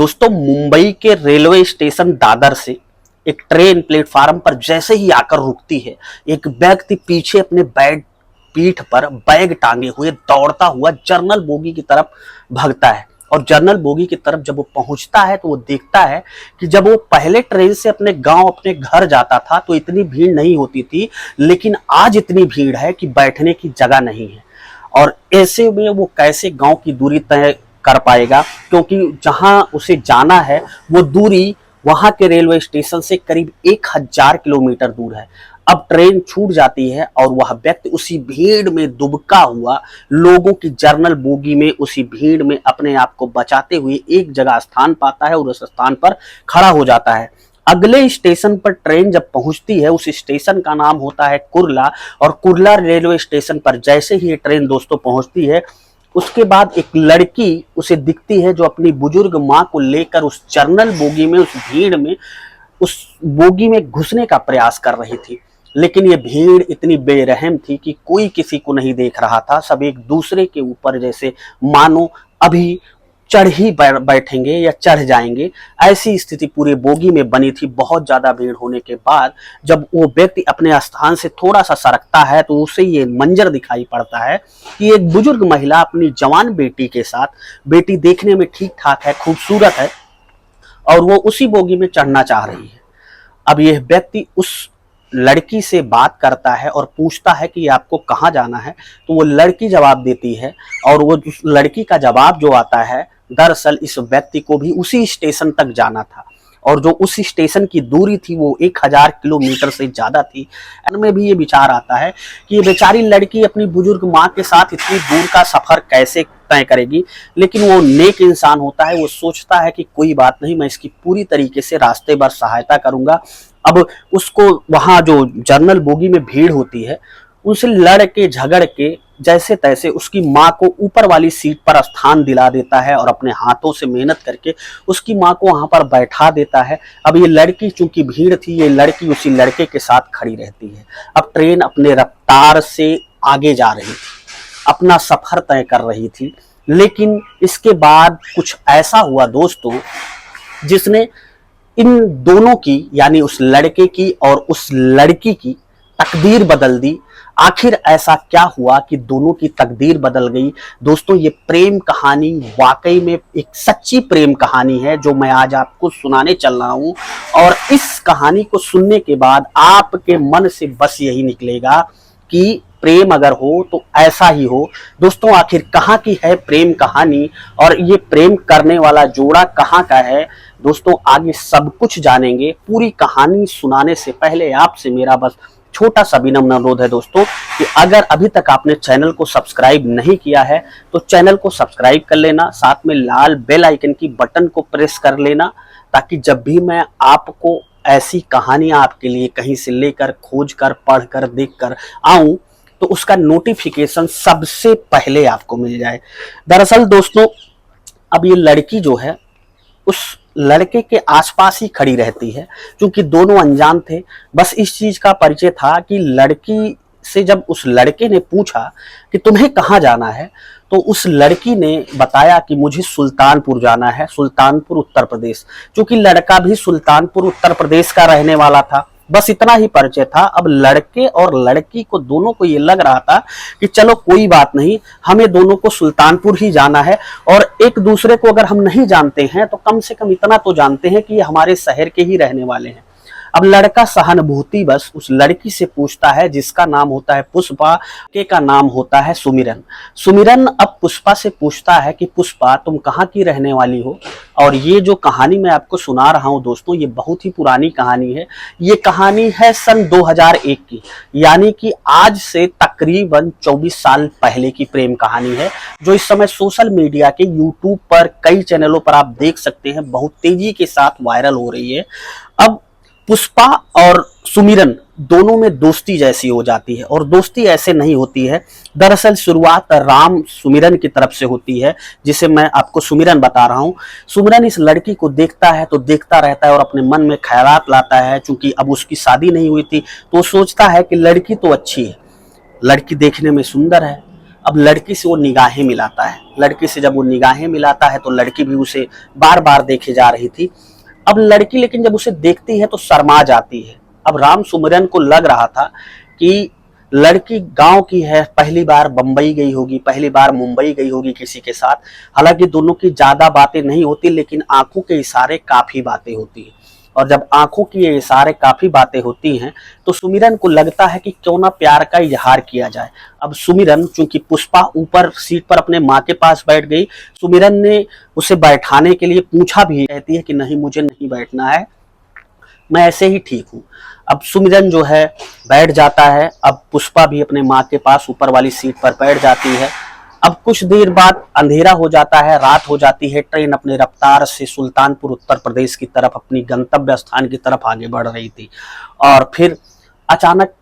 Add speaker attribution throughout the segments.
Speaker 1: दोस्तों, मुंबई के railway station Dadar से एक ट्रेन प्लेटफार्म पर जैसे ही आकर रुकती है, एक व्यक्ति पीछे अपने बैग पीठ पर बैग टांगे हुए दौड़ता हुआ जर्नल बोगी की तरफ भागता है। और जर्नल बोगी की तरफ जब वो पहुंचता है तो वो देखता है कि जब वो पहले ट्रेन से अपने गांव अपने घर जाता था तो इतनी भीड़ नहीं होती थी, लेकिन आज इतनी भीड़ है कि बैठने की जगह नहीं है। और ऐसे में वो कैसे गांव की दूरी तय कर पाएगा, क्योंकि जहां उसे जाना है वो दूरी वहां के रेलवे स्टेशन से करीब 1000 किलोमीटर दूर है। अब ट्रेन छूट जाती है और वह व्यक्ति उसी भीड़ में दुबका हुआ लोगों की जर्नल बोगी में उसी भीड़ में अपने आप को बचाते हुए एक जगह स्थान पाता है और उस स्थान पर खड़ा हो जाता है। अगले स्टेशन पर ट्रेन जब पहुंचती है, उस स्टेशन का नाम होता है कुर्ला। और कुर्ला रेलवे स्टेशन पर जैसे ही ये ट्रेन दोस्तों पहुंचती है, उसके बाद एक लड़की उसे दिखती है जो अपनी बुजुर्ग माँ को लेकर उस जर्नल बोगी में, उस भीड़ में, उस बोगी में घुसने का प्रयास कर रही थी। लेकिन ये भीड़ इतनी बेरहम थी कि कोई किसी को नहीं देख रहा था। सब एक दूसरे के ऊपर जैसे मानो अभी चढ़ ही बैठेंगे या चढ़ जाएंगे, ऐसी स्थिति पूरे बोगी में बनी थी। बहुत ज्यादा भीड़ होने के बाद जब वो व्यक्ति अपने स्थान से थोड़ा सा सरकता है तो उसे ये मंजर दिखाई पड़ता है कि एक बुजुर्ग महिला अपनी जवान बेटी के साथ, बेटी देखने में ठीक ठाक है, खूबसूरत है, और वो उसी बोगी में चढ़ना चाह रही है। अब यह व्यक्ति उस लड़की से बात करता है और पूछता है कि आपको कहाँ जाना है, तो वो लड़की जवाब देती है। और वो उस लड़की का जवाब जो आता है, दरअसल इस व्यक्ति को भी उसी स्टेशन तक जाना था, और जो उसी स्टेशन की दूरी थी वो 1000 किलोमीटर से ज्यादा थी। में भी ये विचार आता है कि ये बेचारी लड़की अपनी बुजुर्ग माँ के साथ इतनी दूर का सफर कैसे तय करेगी। लेकिन वो नेक इंसान होता है, वो सोचता है कि कोई बात नहीं, मैं इसकी पूरी तरीके से रास्ते भर सहायता करूंगा। अब उसको वहां जो जर्नल बोगी में भीड़ होती है, उनसे लड़ के झगड़ के जैसे तैसे उसकी माँ को ऊपर वाली सीट पर स्थान दिला देता है और अपने हाथों से मेहनत करके उसकी माँ को वहां पर बैठा देता है। अब ये लड़की, चूंकि भीड़ थी, ये लड़की उसी लड़के के साथ खड़ी रहती है। अब ट्रेन अपने रफ्तार से आगे जा रही थी, अपना सफर तय कर रही थी। लेकिन इसके बाद कुछ ऐसा हुआ दोस्तों जिसने इन दोनों की, यानी उस लड़के की और उस लड़की की तकदीर बदल दी। आखिर ऐसा क्या हुआ कि दोनों की तकदीर बदल गई? दोस्तों, ये प्रेम कहानी वाकई में एक सच्ची प्रेम कहानी है जो मैं आज आपको सुनाने चल रहा हूं। और इस कहानी को सुनने के बाद आपके मन से बस यही निकलेगा कि प्रेम अगर हो तो ऐसा ही हो। दोस्तों, आखिर कहाँ की है प्रेम कहानी और ये प्रेम करने वाला जोड़ा कहाँ का है? दोस्तों, आगे सब कुछ जानेंगे। पूरी कहानी सुनाने से पहले आपसे मेरा बस छोटा सा विनम्र अनुरोध है दोस्तों कि अगर अभी तक आपने चैनल को सब्सक्राइब नहीं किया है तो चैनल को सब्सक्राइब कर लेना, साथ में लाल बेल आइकन की बटन को प्रेस कर लेना, ताकि जब भी मैं आपको ऐसी कहानियां आपके लिए कहीं से लेकर, खोज कर, पढ़ कर, देख कर आऊं तो उसका नोटिफिकेशन सबसे पहले आपको मिल जाए। दरअसल दोस्तों, अब ये लड़की जो है उस लड़के के आसपास ही खड़ी रहती है, क्योंकि दोनों अनजान थे। बस इस चीज का परिचय था कि लड़की से जब उस लड़के ने पूछा कि तुम्हें कहाँ जाना है, तो उस लड़की ने बताया कि मुझे सुल्तानपुर जाना है, सुल्तानपुर उत्तर प्रदेश। क्योंकि लड़का भी सुल्तानपुर उत्तर प्रदेश का रहने वाला था। बस इतना ही परिचय था। अब लड़के और लड़की को दोनों को ये लग रहा था कि चलो कोई बात नहीं, हमें दोनों को सुल्तानपुर ही जाना है, और एक दूसरे को अगर हम नहीं जानते हैं तो कम से कम इतना तो जानते हैं कि ये हमारे शहर के ही रहने वाले हैं। अब लड़का सहानुभूति बस उस लड़की से पूछता है, जिसका नाम होता है पुष्पा, के का नाम होता है सुमिरन। सुमिरन अब पुष्पा से पूछता है कि पुष्पा, तुम कहाँ की रहने वाली हो? और ये जो कहानी मैं आपको सुना रहा हूँ दोस्तों, ये बहुत ही पुरानी कहानी है। ये कहानी है सन 2001 की, यानी कि आज से तकरीबन 24 साल पहले की प्रेम कहानी है, जो इस समय सोशल मीडिया के यूट्यूब पर कई चैनलों पर आप देख सकते हैं, बहुत तेजी के साथ वायरल हो रही है। अब पुष्पा और सुमिरन दोनों में दोस्ती जैसी हो जाती है, और दोस्ती ऐसे नहीं होती है। दरअसल शुरुआत राम सुमिरन की तरफ से होती है, जिसे मैं आपको सुमिरन बता रहा हूँ। सुमिरन इस लड़की को देखता है तो देखता रहता है और अपने मन में ख्यालात लाता है। चूंकि अब उसकी शादी नहीं हुई थी तो सोचता है कि लड़की तो अच्छी है, लड़की देखने में सुंदर है, अब लड़की से वो निगाहें मिलाता है। लड़की से जब वो निगाहें मिलाता है तो लड़की भी उसे बार बार देखे जा रही थी। अब लड़की लेकिन जब उसे देखती है तो शर्मा जाती है। अब राम सुमिरन को लग रहा था कि लड़की गांव की है, पहली बार बंबई गई होगी, पहली बार मुंबई गई होगी किसी के साथ। हालांकि दोनों की ज्यादा बातें नहीं होती, लेकिन आंखों के इशारे काफी बातें होती है। और जब आंखों की ये इशारे काफी बातें होती हैं तो सुमिरन को लगता है कि क्यों ना प्यार का इजहार किया जाए। अब सुमिरन, चूंकि पुष्पा ऊपर सीट पर अपने माँ के पास बैठ गई, सुमिरन ने उसे बैठाने के लिए पूछा भी, कहती है कि नहीं, मुझे नहीं बैठना है, मैं ऐसे ही ठीक हूँ। अब सुमिरन जो है बैठ जाता है। अब पुष्पा भी अपने माँ के पास ऊपर वाली सीट पर बैठ जाती है। अब कुछ देर बाद अंधेरा हो जाता है, रात हो जाती है। ट्रेन अपने रफ्तार से सुल्तानपुर उत्तर प्रदेश की तरफ, अपनी गंतव्य स्थान की तरफ आगे बढ़ रही थी। और फिर अचानक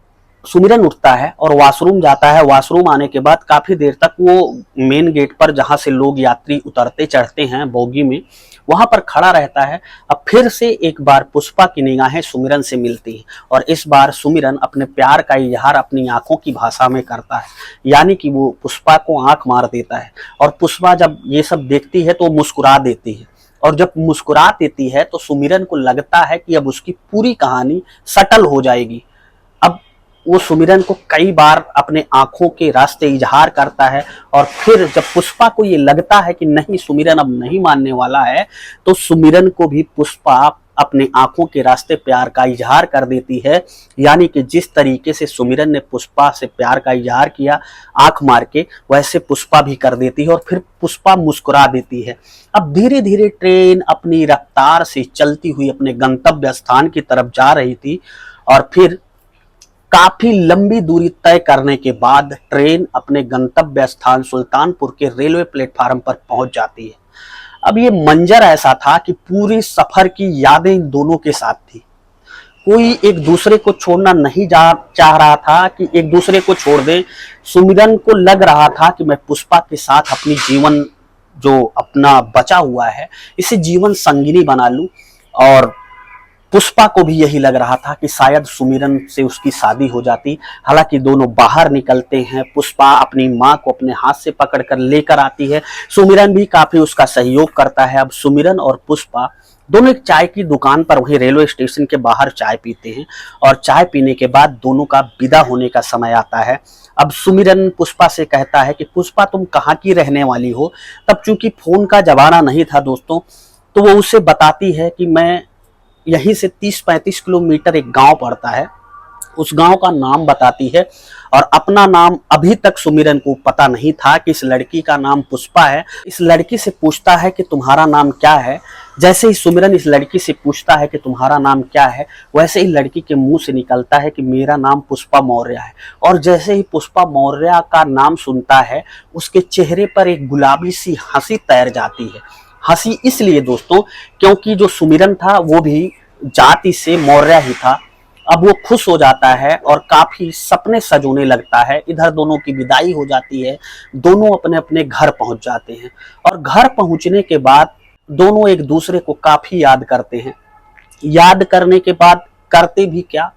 Speaker 1: सुमिरन उठता है और वॉशरूम जाता है। वॉशरूम आने के बाद काफी देर तक वो मेन गेट पर, जहां से लोग यात्री उतरते चढ़ते हैं बोगी में, वहां पर खड़ा रहता है। अब फिर से एक बार पुष्पा की निगाहें सुमिरन से मिलती हैं और इस बार सुमिरन अपने प्यार का इजहार अपनी आंखों की भाषा में करता है, यानी कि वो पुष्पा को आंख मार देता है। और पुष्पा जब ये सब देखती है तो मुस्कुरा देती है। और जब मुस्कुरा देती है तो सुमिरन को लगता है कि अब उसकी पूरी कहानी सटल हो जाएगी। अब वो सुमिरन को कई बार अपने आंखों के रास्ते इजहार करता है। और फिर जब पुष्पा को ये लगता है कि नहीं, सुमिरन अब नहीं मानने वाला है, तो सुमिरन को भी पुष्पा अपने आंखों के रास्ते प्यार का इजहार कर देती है। यानी कि जिस तरीके से सुमिरन ने पुष्पा से प्यार का इजहार किया आंख मार के, वैसे पुष्पा भी कर देती है और फिर पुष्पा मुस्कुरा देती है। अब धीरे धीरे ट्रेन अपनी रफ्तार से चलती हुई अपने गंतव्य स्थान की तरफ जा रही थी। और फिर काफी लंबी दूरी तय करने के बाद ट्रेन अपने गंतव्य स्थान सुल्तानपुर के रेलवे प्लेटफार्म पर पहुंच जाती है। अब ये मंजर ऐसा था कि पूरी सफर की यादें इन दोनों के साथ थी। कोई एक दूसरे को छोड़ना नहीं चाह रहा था कि एक दूसरे को छोड़ दे। सुमिरन को लग रहा था कि मैं पुष्पा के साथ अपनी जीवन, जो अपना बचा हुआ है, इसे जीवन संगिनी बना लूं। और पुष्पा को भी यही लग रहा था कि शायद सुमिरन से उसकी शादी हो जाती। हालांकि दोनों बाहर निकलते हैं। पुष्पा अपनी माँ को अपने हाथ से पकड़कर लेकर आती है। सुमिरन भी काफी उसका सहयोग करता है। अब सुमिरन और पुष्पा दोनों एक चाय की दुकान पर, वहीं रेलवे स्टेशन के बाहर चाय पीते हैं। और चाय पीने के बाद दोनों का विदा होने का समय आता है। अब सुमिरन पुष्पा से कहता है कि पुष्पा, तुम कहाँ की रहने वाली हो। तब चूंकि फोन का जमाना नहीं था दोस्तों, तो वो उसे बताती है कि मैं यहीं से 30-35 किलोमीटर एक गांव पड़ता है, उस गांव का नाम बताती है। और अपना नाम अभी तक सुमिरन को पता नहीं था कि इस लड़की का नाम पुष्पा है। इस लड़की से पूछता है कि तुम्हारा नाम क्या है। जैसे ही सुमिरन इस लड़की से पूछता है कि तुम्हारा नाम क्या है, वैसे ही लड़की के मुंह से निकलता है कि मेरा नाम पुष्पा मौर्य है। और जैसे ही पुष्पा मौर्य का नाम सुनता है, उसके चेहरे पर एक गुलाबी सी हंसी तैर जाती है। हंसी इसलिए दोस्तों क्योंकि जो सुमिरन था वो भी जाति से मौर्य ही था। अब वो खुश हो जाता है और काफी सपने सजोने लगता है। इधर दोनों की विदाई हो जाती है। दोनों अपने अपने घर पहुंच जाते हैं। और घर पहुंचने के बाद दोनों एक दूसरे को काफी याद करते हैं। याद करने के बाद करते भी क्या,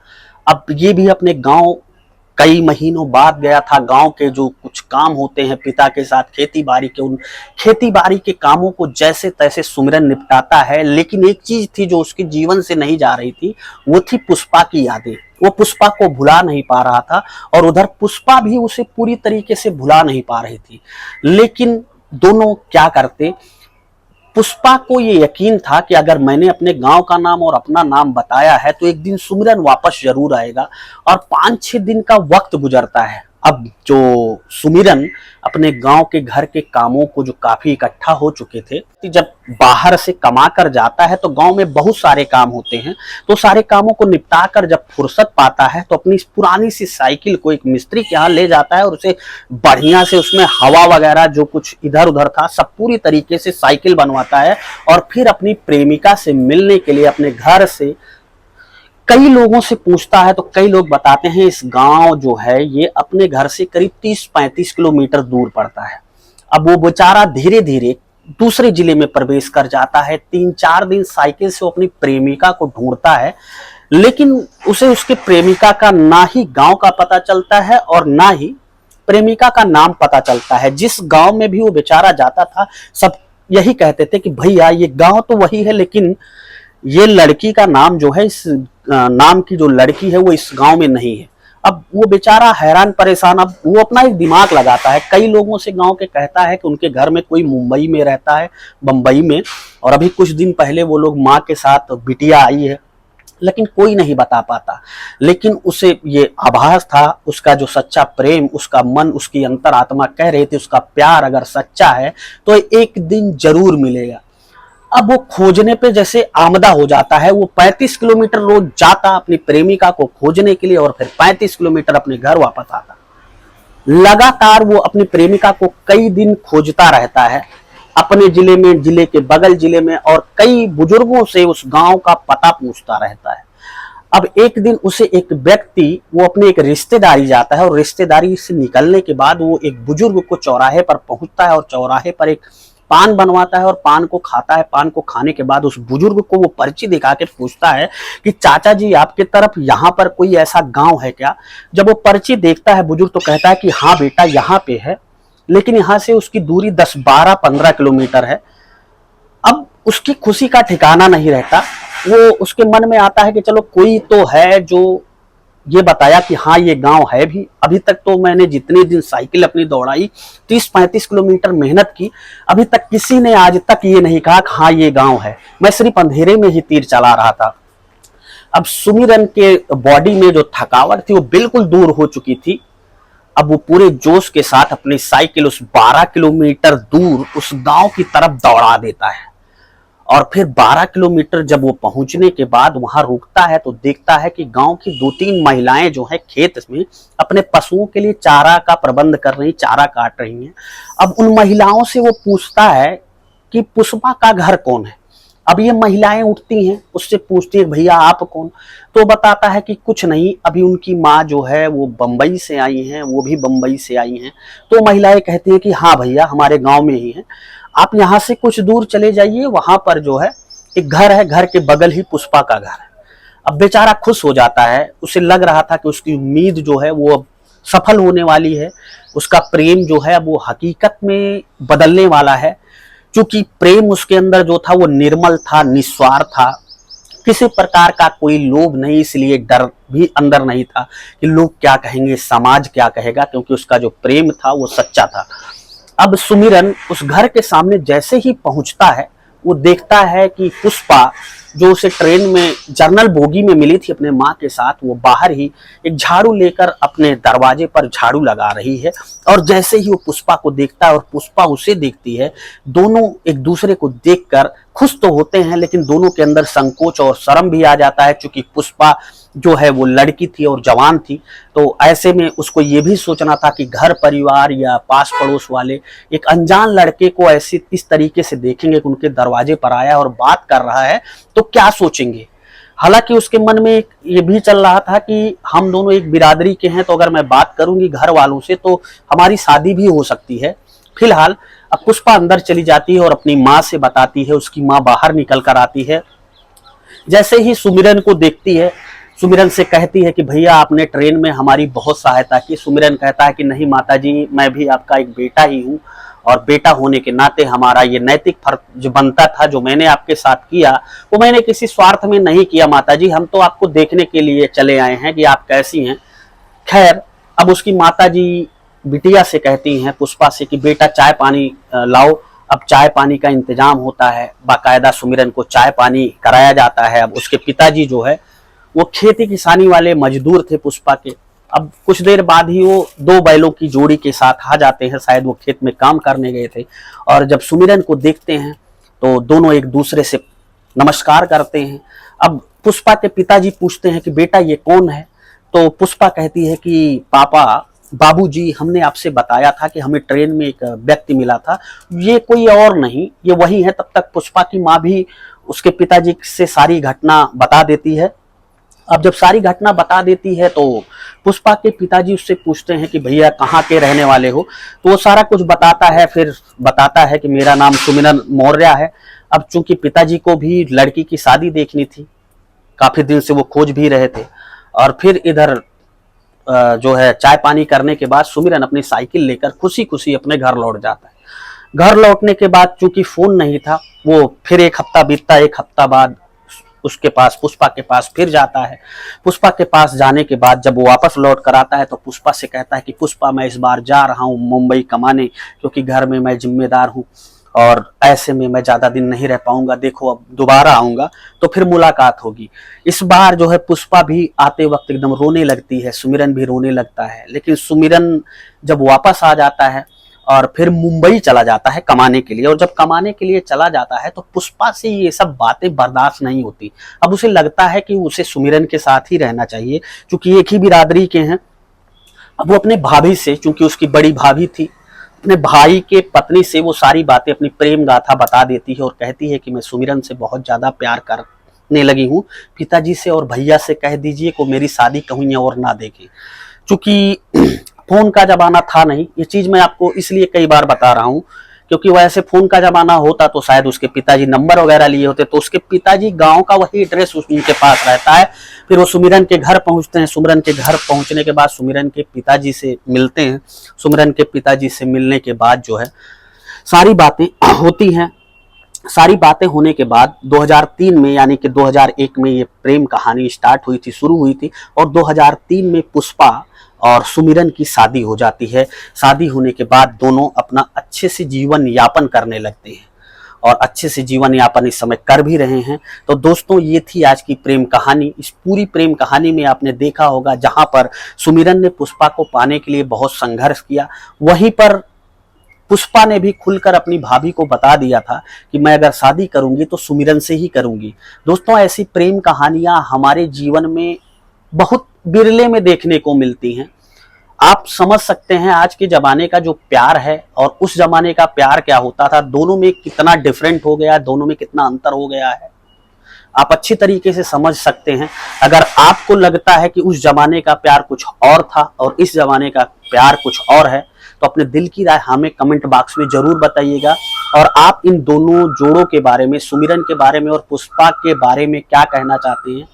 Speaker 1: अब ये भी अपने गांव कई महीनों बाद गया था। गांव के जो कुछ काम होते हैं पिता के साथ, खेती बाड़ी के, उन खेती बाड़ी के कामों को जैसे तैसे सुमिरन निपटाता है। लेकिन एक चीज थी जो उसके जीवन से नहीं जा रही थी, वो थी पुष्पा की यादें। वो पुष्पा को भुला नहीं पा रहा था और उधर पुष्पा भी उसे पूरी तरीके से भुला नहीं पा रही थी। लेकिन दोनों क्या करते, पुष्पा को ये यकीन था कि अगर मैंने अपने गांव का नाम और अपना नाम बताया है तो एक दिन सुमिरन वापस जरूर आएगा। और 5-6 दिन का वक्त गुजरता है। अब जो सुमिरन अपने गांव के घर के कामों को, जो काफी इकट्ठा हो चुके थे, जब बाहर से कमा कर जाता है तो गांव में बहुत सारे काम होते हैं, तो सारे कामों को निपटा कर जब फुर्सत पाता है तो अपनी पुरानी सी साइकिल को एक मिस्त्री के यहाँ ले जाता है और उसे बढ़िया से, उसमें हवा वगैरह जो कुछ इधर उधर था सब पूरी तरीके से साइकिल बनवाता है। और फिर अपनी प्रेमिका से मिलने के लिए अपने घर से कई लोगों से पूछता है तो कई लोग बताते हैं इस गांव जो है ये अपने घर से करीब 30-35 किलोमीटर दूर पड़ता है। अब वो बेचारा धीरे धीरे दूसरे जिले में प्रवेश कर जाता है। 3-4 दिन साइकिल से वो अपनी प्रेमिका को ढूंढता है, लेकिन उसे उसके प्रेमिका का ना ही गांव का पता चलता है और ना ही प्रेमिका का नाम पता चलता है। जिस गांव में भी वो बेचारा जाता था, सब यही कहते थे कि भैया ये गांव तो वही है, लेकिन ये लड़की का नाम जो है, इस नाम की जो लड़की है वो इस गांव में नहीं है। अब वो बेचारा हैरान परेशान, अब वो अपना एक दिमाग लगाता है, कई लोगों से गांव के कहता है कि उनके घर में कोई मुंबई में रहता है, बंबई में, और अभी कुछ दिन पहले वो लोग माँ के साथ बिटिया आई है, लेकिन कोई नहीं बता पाता। लेकिन उसे ये आभास था, उसका जो सच्चा प्रेम, उसका मन, उसकी अंतरात्मा कह रही थी उसका प्यार अगर सच्चा है तो एक दिन जरूर मिलेगा। अब वो खोजने पे जैसे आमदा हो जाता है। वो 35 किलोमीटर रोज जाता अपनी प्रेमिका को खोजने के लिए, और फिर 35 किलोमीटर अपने घर वापस आता। लगातार वो अपनी प्रेमिका को कई दिन खोजता रहता है, अपने जिले में, जिले के बगल जिले में, और कई बुजुर्गों से उस गांव का पता पूछता रहता है। अब एक दिन उसे एक व्यक्ति, वो अपने एक रिश्तेदारी जाता है, और रिश्तेदारी से निकलने के बाद वो एक बुजुर्ग को चौराहे पर पहुंचता है, और चौराहे पर एक पान बनवाता है और पान को खाता है। पान को खाने के बाद उस बुजुर्ग को वो पर्ची दिखा के पूछता है कि चाचा जी आपके तरफ यहाँ पर कोई ऐसा गांव है क्या? जब वो पर्ची देखता है बुजुर्ग तो कहता है कि हाँ बेटा यहाँ पे है, लेकिन यहाँ से उसकी दूरी 10, 12, 15 किलोमीटर है। अब उसकी खुशी का ठिकाना नहीं रहता। वो उसके मन में आता है कि चलो कोई तो है जो ये बताया कि हाँ ये गांव है भी। अभी तक तो मैंने जितने दिन साइकिल अपनी दौड़ाई, 30-35 किलोमीटर मेहनत की, अभी तक किसी ने आज तक ये नहीं कहा कि हाँ ये गांव है। मैं सिर्फ अंधेरे में ही तीर चला रहा था। अब सुमिरन के बॉडी में जो थकावट थी वो बिल्कुल दूर हो चुकी थी। अब वो पूरे जोश के साथ अपनी साइकिल उस 12 किलोमीटर दूर उस गांव की तरफ दौड़ा देता है, और फिर 12 किलोमीटर जब वो पहुंचने के बाद वहां रुकता है तो देखता है कि गांव की 2-3 महिलाएं जो है खेत में अपने पशुओं के लिए चारा का प्रबंध कर रही, चारा काट रही हैं। अब उन महिलाओं से वो पूछता है कि पुष्पा का घर कौन है? अब ये महिलाएं उठती हैं, उससे पूछती है भैया आप कौन? तो बताता है कि कुछ नहीं, अभी उनकी माँ जो है वो बंबई से आई हैं, वो भी बंबई से आई हैं। तो महिलाएं कहती हैं कि हाँ भैया हमारे गांव में ही है, आप यहाँ से कुछ दूर चले जाइए, वहां पर जो है एक घर है, घर के बगल ही पुष्पा का घर है। अब बेचारा खुश हो जाता है, उसे लग रहा था कि उसकी उम्मीद जो है वो अब सफल होने वाली है, उसका प्रेम जो है वो हकीकत में बदलने वाला है। क्योंकि प्रेम उसके अंदर जो था वो निर्मल था, निस्वार्थ था, किसी प्रकार का कोई लोभ नहीं, इसलिए डर भी अंदर नहीं था कि लोग क्या कहेंगे, समाज क्या कहेगा, क्योंकि उसका जो प्रेम था वो सच्चा था। अब सुमिरन उस घर के सामने जैसे ही पहुंचता है, वो देखता है कि पुष्पा जो उसे ट्रेन में जर्नल बोगी में मिली थी अपने माँ के साथ, वो बाहर ही एक झाड़ू लेकर अपने दरवाजे पर झाड़ू लगा रही है। और जैसे ही वो पुष्पा को देखता है और पुष्पा उसे देखती है, दोनों एक दूसरे को देखकर खुश तो होते हैं, लेकिन दोनों के अंदर संकोच और शर्म भी आ जाता है, क्योंकि पुष्पा जो है वो लड़की थी और जवान थी। तो ऐसे में उसको ये भी सोचना था कि घर परिवार या पास पड़ोस वाले एक अनजान लड़के को ऐसे इस तरीके से देखेंगे कि उनके दरवाजे पर आया और बात कर रहा है तो क्या सोचेंगे। हालांकि उसके मन में ये भी चल रहा था कि हम दोनों एक बिरादरी के हैं, तो अगर मैं बात करूंगी घर वालों से तो हमारी शादी भी हो सकती है। फिलहाल अब पुष्पा अंदर चली जाती है और अपनी माँ से बताती है। उसकी माँ बाहर निकल कर आती है, जैसे ही सुमिरन को देखती है, सुमिरन से कहती है कि भैया आपने ट्रेन में हमारी बहुत सहायता की। सुमिरन कहता है कि नहीं माताजी, मैं भी आपका एक बेटा ही हूँ, और बेटा होने के नाते हमारा ये नैतिक फर्ज बनता था जो मैंने आपके साथ किया, वो मैंने किसी स्वार्थ में नहीं किया माताजी, हम तो आपको देखने के लिए चले आए हैं कि आप कैसी हैं। खैर, अब उसकी माताजी बिटिया से कहती हैं, पुष्पा से, कि बेटा चाय पानी लाओ। अब चाय पानी का इंतजाम होता है, बाकायदा सुमिरन को चाय पानी कराया जाता है। अब उसके पिताजी जो है वो खेती किसानी वाले मजदूर थे पुष्पा के। अब कुछ देर बाद ही वो 2 बैलों की जोड़ी के साथ आ जाते हैं, शायद वो खेत में काम करने गए थे। और जब सुमिरन को देखते हैं तो दोनों एक दूसरे से नमस्कार करते हैं। अब पुष्पा के पिताजी पूछते हैं कि बेटा ये कौन है? तो पुष्पा कहती है कि पापा, बाबूजी, हमने आपसे बताया था कि हमें ट्रेन में एक व्यक्ति मिला था, ये कोई और नहीं, ये वही है। तब तक पुष्पा की माँ भी उसके पिताजी से सारी घटना बता देती है। अब जब सारी घटना बता देती है तो पुष्पा के पिताजी उससे पूछते हैं कि भैया कहाँ के रहने वाले हो? तो वो सारा कुछ बताता है, फिर बताता है कि मेरा नाम सुमिरन मौर्य है। अब चूंकि पिताजी को भी लड़की की शादी देखनी थी, काफी दिन से वो खोज भी रहे थे, और फिर इधर जो है चाय पानी करने के बाद सुमिरन अपनी साइकिल लेकर खुशी खुशी अपने घर लौट जाता है। घर लौटने के बाद चूंकि फोन नहीं था, वो फिर एक हफ्ता बीतता, एक हफ्ता बाद उसके पास पुष्पा के पास फिर जाता है। पुष्पा के पास जाने के बाद जब वो वापस लौट कर आता है तो पुष्पा से कहता है कि पुष्पा मैं इस बार जा रहा हूँ मुंबई कमाने, क्योंकि घर में मैं जिम्मेदार हूँ और ऐसे में मैं ज़्यादा दिन नहीं रह पाऊंगा, देखो अब दोबारा आऊंगा तो फिर मुलाकात होगी। इस बार जो है पुष्पा भी आते वक्त एकदम रोने लगती है, सुमिरन भी रोने लगता है। लेकिन सुमिरन जब वापस आ जाता है और फिर मुंबई चला जाता है कमाने के लिए, और जब कमाने के लिए चला जाता है तो पुष्पा से ये सब बातें बर्दाश्त नहीं होती। अब उसे लगता है कि उसे सुमिरन के साथ ही रहना चाहिए, क्योंकि एक ही बिरादरी के हैं। अब वो अपने भाभी से, चूंकि उसकी बड़ी भाभी थी, अपने भाई के पत्नी से वो सारी बातें, अपनी प्रेम गाथा बता देती है और कहती है कि मैं सुमिरन से बहुत ज्यादा प्यार करने लगी हूँ, पिताजी से और भैया से कह दीजिए को मेरी शादी कहीं और ना देखे। चूंकि फोन का जमाना था नहीं, ये चीज मैं आपको इसलिए कई बार बता रहा हूँ क्योंकि वैसे फोन का जमाना होता तो शायद उसके पिताजी नंबर वगैरह लिए होते, तो उसके पिताजी गांव का वही एड्रेस उनके पास रहता है। फिर वो सुमिरन के घर पहुंचते हैं। सुमिरन के घर पहुंचने के बाद सुमिरन के पिताजी से मिलते हैं। सुमिरन के पिताजी से मिलने के बाद जो है सारी बातें होती हैं। सारी बातें होने के बाद 2003 में, यानी कि 2001 में ये प्रेम कहानी स्टार्ट हुई थी, शुरू हुई थी, और 2003 में पुष्पा और सुमिरन की शादी हो जाती है। शादी होने के बाद दोनों अपना अच्छे से जीवन यापन करने लगते हैं और अच्छे से जीवन यापन इस समय कर भी रहे हैं। तो दोस्तों, ये थी आज की प्रेम कहानी। इस पूरी प्रेम कहानी में आपने देखा होगा जहां पर सुमिरन ने पुष्पा को पाने के लिए बहुत संघर्ष किया, वहीं पर पुष्पा ने भी खुलकर अपनी भाभी को बता दिया था कि मैं अगर शादी करूंगी तो सुमिरन से ही करूंगी। दोस्तों, ऐसी प्रेम कहानियां हमारे जीवन में बहुत बिरले में देखने को मिलती हैं। आप समझ सकते हैं आज के जमाने का जो प्यार है और उस जमाने का प्यार क्या होता था, दोनों में कितना डिफरेंट हो गया है, दोनों में कितना अंतर हो गया है, आप अच्छी तरीके से समझ सकते हैं। अगर आपको लगता है कि उस जमाने का प्यार कुछ और था और इस जमाने का प्यार कुछ और है, तो अपने दिल की राय हमें कमेंट बॉक्स में जरूर बताइएगा। और आप इन दोनों जोड़ों के बारे में, सुमिरन के बारे में और पुष्पा के बारे में क्या कहना चाहते हैं।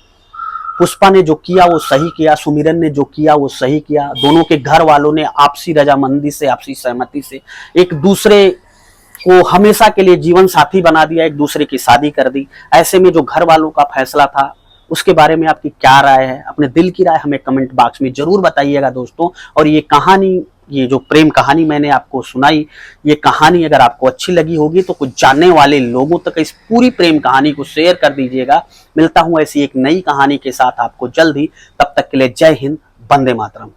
Speaker 1: पुष्पा ने जो किया वो सही किया, सुमिरन ने जो किया वो सही किया। दोनों के घर वालों ने आपसी रजामंदी से, आपसी सहमति से एक दूसरे को हमेशा के लिए जीवन साथी बना दिया, एक दूसरे की शादी कर दी। ऐसे में जो घर वालों का फैसला था उसके बारे में आपकी क्या राय है, अपने दिल की राय हमें कमेंट बॉक्स में जरूर बताइएगा दोस्तों। और ये कहानी, ये जो प्रेम कहानी मैंने आपको सुनाई, ये कहानी अगर आपको अच्छी लगी होगी तो कुछ जानने वाले लोगों तक इस पूरी प्रेम कहानी को शेयर कर दीजिएगा। मिलता हूं ऐसी एक नई कहानी के साथ आपको जल्द ही, तब तक के लिए जय हिंद, वंदे मातरम।